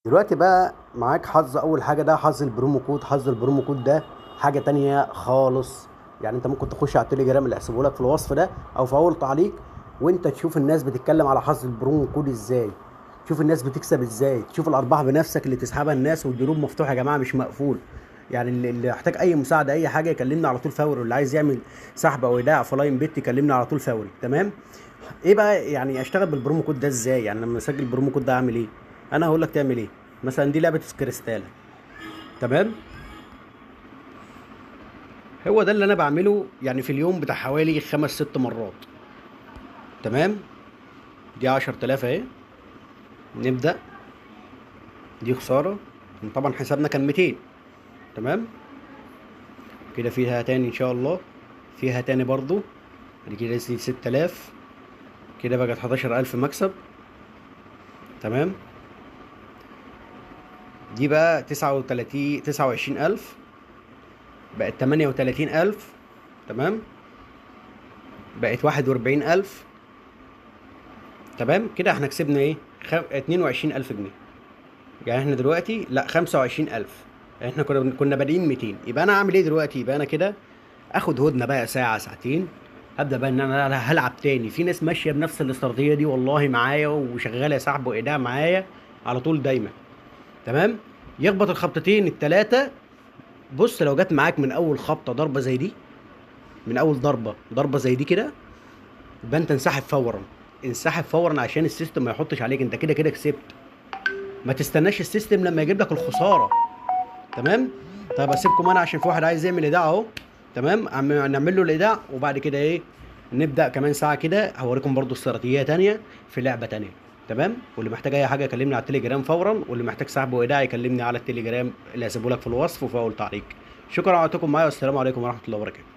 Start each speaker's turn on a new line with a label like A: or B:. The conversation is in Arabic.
A: دلوقتي بقى معاك حظ. اول حاجه ده حظ البرومو كود. حظ البرومو كود ده حاجه تانية خالص. يعني انت ممكن تخش على التليجرام اللي هسيبه لك في الوصف ده او في اول تعليق، وانت تشوف الناس بتتكلم على حظ البرومو كود ازاي، تشوف الناس بتكسب ازاي، تشوف الارباح بنفسك اللي تسحبها الناس، والجروب مفتوح يا جماعه مش مقفول. يعني اللي يحتاج اي مساعده اي حاجه يكلمني على طول فوري، واللي عايز يعمل سحب او ايداع في لاين بيت يكلمني على طول فوري. تمام. ايه بقى يعني اشتغل بالبرومو كود ده ازاي؟ يعني لما اسجل البرومو كود ده اعمل ايه؟ انا هقول لك تعمل ايه. مثلا دي لعبه سكريستال. تمام. هو ده اللي انا بعمله يعني في اليوم بتاع حوالي 5 6 مرات. تمام. دي 10000 اهي. نبدا. دي خساره. طبعا حسابنا كان 200. تمام. كده فيها تاني ان شاء الله. فيها تاني برضو. دي كده 6000. كده بقت 11000 مكسب. تمام. دي بقى 39 29000. بقت 38000. تمام. بقت 41000. تمام. كده احنا كسبنا ايه؟ 22000 جنيه. يعني احنا دلوقتي لا 25000. احنا كنا بادئين 200. يبقى انا اعمل ايه دلوقتي؟ يبقى انا كده اخد هدنه بقى ساعه ساعتين. هبدا بقى ان انا هلعب تاني. في ناس ماشيه بنفس الاستراتيجيه دي والله معايا، وشغاله سحب وايداع معايا على طول دايما. تمام. يخبط الخبطتين التلاته. بص لو جت معاك من اول خبطه ضربه زي دي، من اول ضربه زي دي كده، يبقى انت انسحب فورا. انسحب فورا عشان السيستم ما يحطش عليك. انت كده كده كسبت. ما تستناش السيستم لما يجيب لك الخساره. تمام. طيب اسيبكم انا عشان في واحد عايز يعمل ايداع اهو. تمام. نعمل له الايداع وبعد كده ايه؟ نبدا كمان ساعه كده هوريكم برضو استراتيجيه تانية في لعبه تانية. تمام. واللي محتاج اي حاجه يكلمني على التليجرام فورا، واللي محتاج سحب وايداع يكلمني على التليجرام اللي هسيبه لك في الوصف وفي اول تعليق. شكرا على وقتكم معايا، والسلام عليكم ورحمه الله وبركاته.